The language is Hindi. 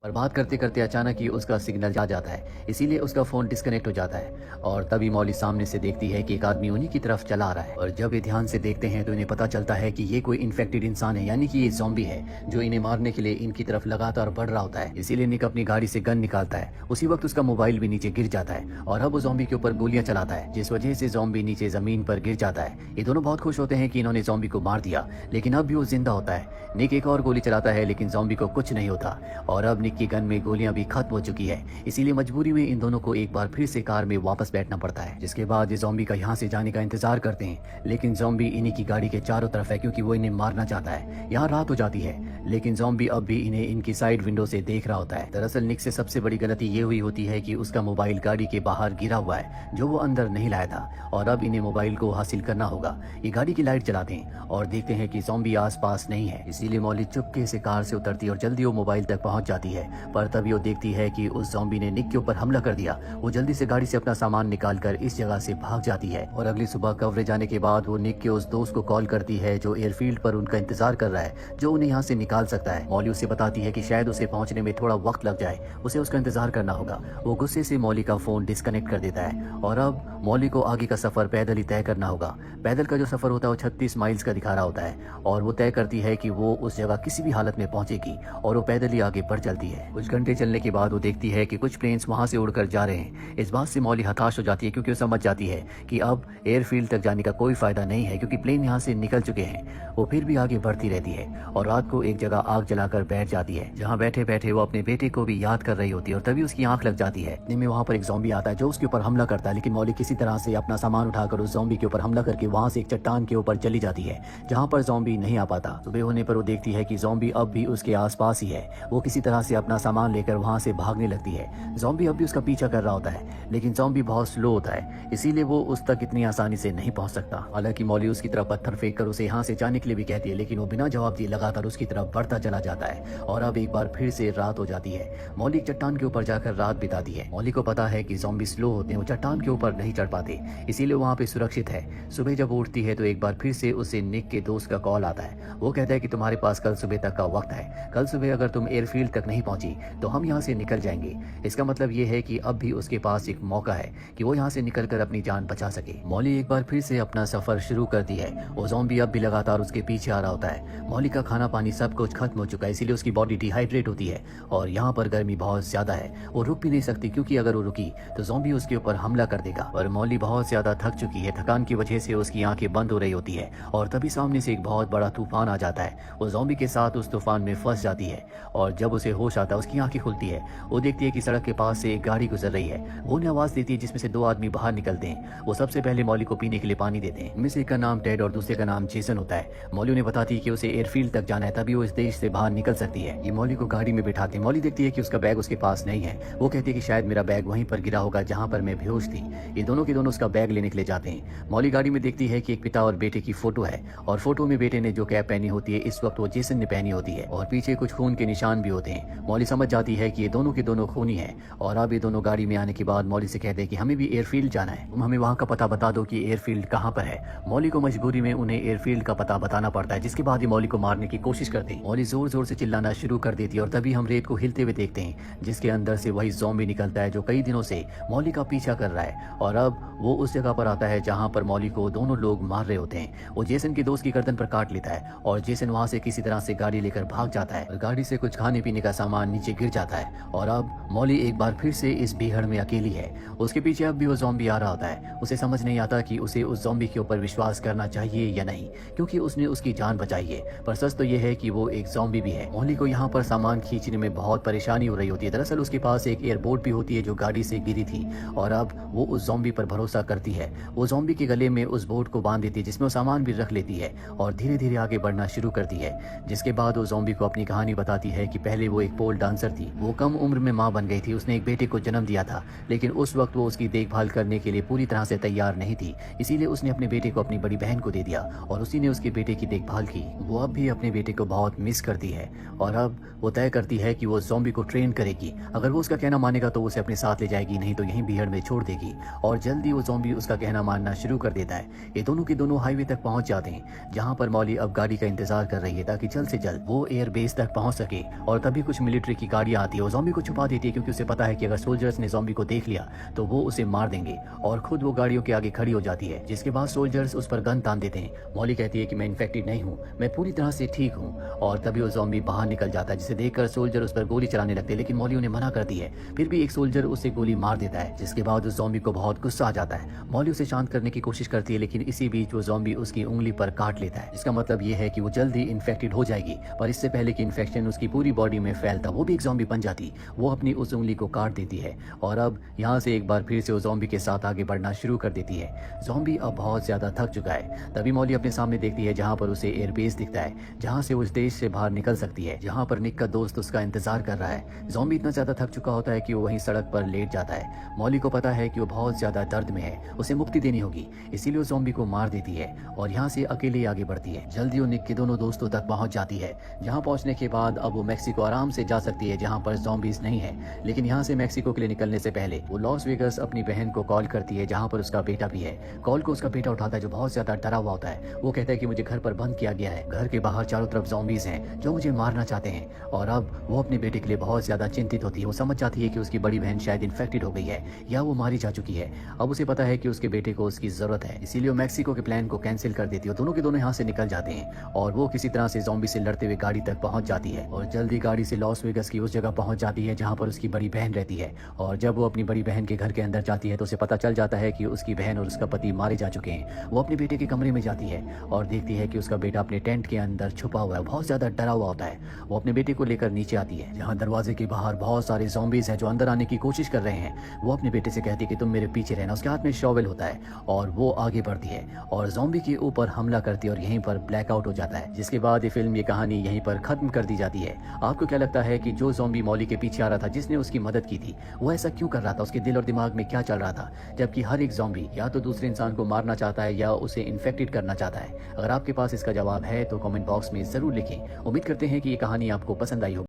और बात करते करते अचानक ही उसका सिग्नल जा जाता है, इसीलिए उसका फोन डिस्कनेक्ट हो जाता है। और तभी मौली सामने से देखती है कि एक आदमी उन्हीं की तरफ चला आ रहा है। और जब ये ध्यान से देखते हैं तो इन्हें पता चलता है कि ये कोई इन्फेक्टेड इंसान है, यानी कि ये ज़ॉम्बी है जो इन्हें मारने के लिए इनकी तरफ लगातार बढ़ रहा होता है। इसीलिए निक अपनी गाड़ी से गन निकालता है। उसी वक्त उसका मोबाइल भी नीचे गिर जाता है और अब वो ज़ॉम्बी के ऊपर गोलियां चलाता है, जिस वजह से ज़ॉम्बी नीचे जमीन पर गिर जाता है। ये दोनों बहुत खुश होते हैं कि इन्होंने ज़ॉम्बी को मार दिया, लेकिन अब भी वो जिंदा होता है। निक एक और गोली चलाता है, लेकिन ज़ॉम्बी को कुछ नहीं होता और अब निक की गन में गोलियां भी खत्म हो चुकी है। इसीलिए मजबूरी में इन दोनों को एक बार फिर से कार में वापस बैठना पड़ता है, जिसके बाद ये ज़ॉम्बी का यहाँ से जाने का इंतजार करते हैं। लेकिन ज़ॉम्बी इन्हीं की गाड़ी के चारों तरफ है, क्योंकि वो इन्हें मारना चाहता है। यहाँ रात हो जाती है, लेकिन ज़ॉम्बी अब भी इन्हें इनकी साइड विंडो से देख रहा होता है। दरअसल निक से सबसे बड़ी गलती ये हुई होती है कि उसका मोबाइल गाड़ी के बाहर गिरा हुआ है, जो वो अंदर नहीं लाया था, और अब इन्हें मोबाइल को हासिल करना होगा। ये गाड़ी की लाइट जलाते हैं और देखते हैं कि ज़ॉम्बी आसपास नहीं है। इसीलिए मौली चुपके से कार से उतरती है और जल्दी वो मोबाइल तक पहुंच जाती है। पर तभी वो देखती है कि उस ज़ॉम्बी ने निक के ऊपर हमला कर दिया। वो जल्दी से गाड़ी से अपना सामान निकालकर इस जगह से भाग जाती है और अगली सुबह कवरेज आने के बाद वो निक के उस दोस्त को कॉल करती है जो एयरफील्ड पर उनका इंतजार कर रहा है, जो उन्हें यहाँ से निकाल सकता है। मौली उसे बताती है कि शायद उसे पहुंचने में थोड़ा वक्त लग जाए, उसे उसका इंतजार करना होगा। वो गुस्से से मौली का फोन डिस्कनेक्ट कर देता है और अब मौली को आगे का सफर पैदल ही तय करना होगा। पैदल का जो सफर होता है वो 36 माइल्स का दिखा रहा होता है और वो तय करती है कि वो उस जगह किसी भी हालत में पहुंचेगी और वो पैदल ही आगे बढ़ चलती है। कुछ घंटे चलने के बाद वो देखती है कि कुछ प्लेन्स वहां से उड़कर जा रहे हैं। इस बात से मौली हताश हो जाती है, क्योंकि वो समझ जाती है कि अब एयरफील्ड तक जाने का कोई फायदा नहीं है, क्योंकि प्लेन यहाँ से निकल चुके हैं। वो फिर भी आगे बढ़ती रहती है और रात को एक जगह आग जलाकर बैठ जाती है, जहाँ बैठे बैठे वो अपने बेटे को भी याद कर रही होती है। और तभी उसकी आंख लग जाती है। इतने में वहाँ पर एक ज़ॉम्बी आता है जो उसके ऊपर हमला करता है, लेकिन मौली किसी तरह से अपना सामान उठाकर उस ज़ॉम्बी के ऊपर हमला करके वहाँ से एक चट्टान के ऊपर चली जाती है, जहाँ पर ज़ॉम्बी नहीं आ पाता। सुबह होने पर वो देखती है कि ज़ॉम्बी अब भी उसके आसपास ही है। वो किसी तरह से अपना सामान लेकर वहाँ से भागने लगती है। ज़ॉम्बी अब भी उसका पीछा कर रहा होता है, लेकिन ज़ॉम्बी बहुत स्लो होता है, इसीलिए वो उस तक इतनी आसानी से नहीं पहुँच सकता। हालांकि मौली उसकी तरफ पत्थर फेंक कर उसे यहाँ से जाने के लिए भी कहती है, लेकिन वो बिना जवाब दिए लगातार उसकी तरफ बढ़ता चला जाता है। और अब एक बार फिर से रात हो जाती है। मौली एक चट्टान के ऊपर जाकर रात बिताती है। मौली को पता है कि ज़ॉम्बी स्लो होते हैं, वो चट्टान के ऊपर नहीं चढ़ पाते, इसीलिए वहाँ पे सुरक्षित है। सुबह जब वो उठती है तो एक बार फिर से उसे निक के दोस्त का कॉल आता है। वो कहता है कि तुम्हारे पास कल सुबह तक का वक्त है। कल सुबह अगर तुम एयरफील्ड तक नहीं पहुंची तो हम यहाँ से निकल जाएंगे। इसका मतलब ये है कि अब भी उसके पास एक मौका है कि वो यहाँ से निकलकर अपनी जान बचा सके। मौली एक बार फिर से अपना सफर शुरू करती है। वो ज़ॉम्बी अब भी लगातार उसके पीछे आ रहा होता है। मौली का खाना पानी सब कुछ खत्म हो चुका है, इसीलिए उसकी बॉडी डिहाइड्रेट होती है और यहाँ पर गर्मी बहुत ज्यादा है। वो रुक भी नहीं सकती, क्योंकि अगर वो रुकी तो ज़ॉम्बी उसके ऊपर हमला कर देगा। और मौली बहुत ज्यादा थक चुकी है। थकान की वजह से उसकी आंखें बंद हो रही होती है और तभी सामने से एक बहुत बड़ा तूफान आ जाता है। वो ज़ॉम्बी के साथ उस तूफान में फंस जाती है और जब उसे होश आता है, उसकी आंखें खुलती है। वो देखती है कि सड़क के पास से एक गाड़ी गुजर रही है। वो उन्हें आवाज देती है, जिसमें से दो आदमी बाहर निकलते हैं। वो सबसे पहले मौली को पीने के लिए पानी देते हैं। इनमें से एक का नाम टेड और दूसरे का नाम जेसन होता है। मौली उन्हें बताती है कि उसे एयरफील्ड तक जाना है, तभी वो इस देश से बाहर निकल सकती है। ये मौली को गाड़ी में बिठाते हैं। मौली देखती है कि उसका बैग उसके पास नहीं है। वो कहती है कि शायद मेरा बैग वहीं पर गिरा होगा जहाँ पर मैं बेहोश थी। ये दोनों के दोनों उसका बैग लेने के लिए जाते हैं। मौली गाड़ी में देखती है कि एक पिता और बेटे की फोटो है और फोटो में बेटे ने जो कैप पहनी होती है इस वक्त वो जेसन ने पहनी होती है और पीछे कुछ खून के निशान भी होते हैं। मौली समझ जाती है कि ये दोनों के दोनों खूनी हैं और अब ये दोनों गाड़ी में आने के बाद मौली से कहते हैं कि हमें भी एयरफील्ड जाना है, तुम हमें वहाँ का पता बता दो कि एयरफील्ड कहाँ पर है। मौली को मजबूरी में उन्हें एयरफील्ड का पता बताना पड़ता है, जिसके बाद ये मौली को मारने की कोशिश करते हैं। मौली जोर जोर से चिल्लाना शुरू कर देती है और तभी हम रेत को हिलते हुए देखते हैं, जिसके अंदर से वही ज़ॉम्बी निकलता है जो कई दिनों से मौली का पीछा कर रहा है। और अब वो उस जगह पर आता है जहाँ पर मौली को दोनों लोग मार रहे होते हैं। वो जेसन के दोस्त की गर्दन पर काट लेता है और जेसन वहाँ से किसी तरह से गाड़ी लेकर भाग जाता है और गाड़ी से कुछ खाने पीने का सामान नीचे गिर जाता है। और अब मौली एक बार फिर से इस भीड़ में अकेली है। उसके पीछे अब भी वो ज़ॉम्बी आ रहा होता है। उसे समझ नहीं आता कि उसे उस ज़ॉम्बी के ऊपर विश्वास करना चाहिए या नहीं, क्योंकि उसने उसकी जान बचाई है। पर सच तो यह है कि वो एक ज़ॉम्बी भी है। मौली को यहाँ पर सामान खींचने में बहुत परेशानी हो रही होती है। दरअसल उसके पास एक एयरबोट भी होती है जो गाड़ी से गिरी थी और अब वो उस ज़ॉम्बी पर भरोसा करती है। वो ज़ॉम्बी के गले में उस बोट को बांध देती है, जिसमें वो सामान भी रख लेती है और धीरे धीरे आगे बढ़ना शुरू करती है। जिसके बाद वो ज़ॉम्बी को अपनी कहानी बताती है कि पहले वो एक पोल डांसर थी। वो कम उम्र में माँ बन गई थी। उसने एक बेटे को जन्म दिया था, लेकिन उस वक्त वो उसकी देखभाल करने के लिए पूरी तरह से तैयार नहीं थी। इसीलिए उसने अपने बेटे को अपनी बड़ी बहन को दे दिया और उसी ने उसके बेटे की देखभाल की। वो अब भी अपने बेटे को बहुत मिस करती है और अब वो तय करती है कि वो ज़ॉम्बी को ट्रेन करेगी। अगर वो उसका कहना मानेगा तो उसे अपने साथ ले जाएगी, नहीं तो यहीं भीड़ में छोड़ देगी। और जल्दी वो ज़ॉम्बी उसका कहना मानना शुरू कर देता है। ये दोनों के दोनों हाईवे तक पहुंच जाते हैं, जहां पर मौली अब गाड़ी का इंतजार कर रही है ताकि जल्द से जल्द वो एयरबेस तक पहुंच सके। और तभी कुछ मिनट मिलिट्री की गाड़ियां आती है, वो ज़ॉम्बी को छुपा देती है क्योंकि उसे पता है कि अगर सोल्जर्स ने ज़ॉम्बी को देख लिया तो वो उसे मार देंगे, और खुद वो गाड़ियों के आगे खड़ी हो जाती है, जिसके बाद सोल्जर्स उस पर गन तान देते हैं। मॉली कहती है कि मैं इन्फेक्टेड नहीं हूँ, मैं पूरी तरह से ठीक हूँ, और तभी वो ज़ॉम्बी बाहर निकल जाता है, जिसे देखकर सोल्जर उस पर गोली चलाने लगते हैं, लेकिन मॉली उन्हें मना करती है। फिर भी एक सोल्जर उसे गोली मार देता है, जिसके बाद उस ज़ॉम्बी को बहुत गुस्सा आ जाता है। मॉली उसे शांत करने की कोशिश करती है, लेकिन इसी बीच वो ज़ॉम्बी उसकी उंगली पर काट लेता है। इसका मतलब ये है कि वो जल्द ही इन्फेक्टेड हो जाएगी, पर इससे पहले कि इन्फेक्शन उसकी पूरी बॉडी में फैलता वो भी एक ज़ॉम्बी बन जाती। वो अपनी उस उंगली को काट देती है, और अब यहाँ से एक बार फिर से वो ज़ॉम्बी के साथ आगे बढ़ना शुरू कर देती है। ज़ॉम्बी अब बहुत ज़्यादा थक चुका है। तभी मॉली अपने सामने देखती है जहाँ पर उसे एयरबेस दिखता है, जहाँ से वो उस देश से बाहर निकल सकती है, जहाँ पर निक का दोस्त उसका इंतजार कर रहा है। ज़ॉम्बी इतना ज़्यादा थक चुका होता है कि वो वहीं सड़क पर लेट जाता है। मॉली को पता है कि वो बहुत ज़्यादा दर्द में है, उसे मुक्ति देनी होगी, इसीलिए वो ज़ॉम्बी को मार देती है और यहाँ से अकेले आगे बढ़ती है। जल्दी वो निक के दोनों दोस्तों तक पहुँच जाती है, जहाँ पहुँचने के बाद अब वो मैक्सिको आराम से जा सकती है, जहाँ पर ज़ॉम्बीज़ नहीं है। लेकिन यहाँ से मैक्सिको के लिए निकलने से पहले वो लॉस वेगस अपनी बहन को कॉल करती है, जहाँ पर उसका बेटा भी है। कॉल को उसका बेटा उठाता है, जो बहुत ज़्यादा डरा हुआ होता है। वो कहता है कि मुझे घर पर बंद किया गया है, घर के बाहर चारों तरफ ज़ॉम्बीज़ हैं जो मुझे मारना चाहते हैं। और अब वो अपने बेटे के लिए बहुत ज़्यादा चिंतित होती है। वो समझ जाती है कि उसकी बड़ी बहन शायद इन्फेक्टेड हो गई है या वो मारी जा चुकी है। अब उसे पता है कि उसके बेटे को उसकी ज़रूरत है, इसीलिए वो मैक्सिको के प्लान को कैंसिल कर देती है। दोनों के दोनों यहाँ से निकल जाते हैं और वो किसी तरह से ज़ॉम्बी से लड़ते हुए गाड़ी तक पहुँच जाती है, और जल्दी गाड़ी से लॉस वेगस की उस जगह पहुँच जाती है जहाँ पर उसकी बड़ी बहन रहती है। और जब वो अपनी बड़ी बहन के घर के अंदर जाती है तो उसे पता चल जाता है कि उसकी बहन और उसका पति मारे जा चुके हैं। वो अपने बेटे के कमरे में जाती है और देखती है कि उसका बेटा अपने टेंट के अंदर छुपा हुआ है, बहुत ज़्यादा डरा हुआ होता है। वो अपने बेटे को लेकर नीचे आती है, जहाँ दरवाजे के बाहर बहुत सारे ज़ॉम्बीज़ हैं जो अंदर आने की कोशिश कर रहे हैं। वो अपने बेटे से कहती है कि तुम मेरे पीछे रहना। उसके हाथ में शॉवेल होता है और वो आगे बढ़ती है और ज़ॉम्बी के ऊपर हमला करती है, और यहीं पर ब्लैकआउट हो जाता है, जिसके बाद ये फिल्म, ये कहानी यहीं पर खत्म कर दी जाती है। आपको क्या लगता है कि जो ज़ॉम्बी मॉली के पीछे आ रहा था, जिसने उसकी मदद की थी, वो ऐसा क्यों कर रहा था? उसके दिल और दिमाग में क्या चल रहा था? जबकि हर एक ज़ॉम्बी या तो दूसरे इंसान को मारना चाहता है या उसे इन्फेक्टेड करना चाहता है। अगर आपके पास इसका जवाब है तो कमेंट बॉक्स में ज़रूर लिखें। उम्मीद करते हैं कि ये कहानी आपको पसंद आई होगी।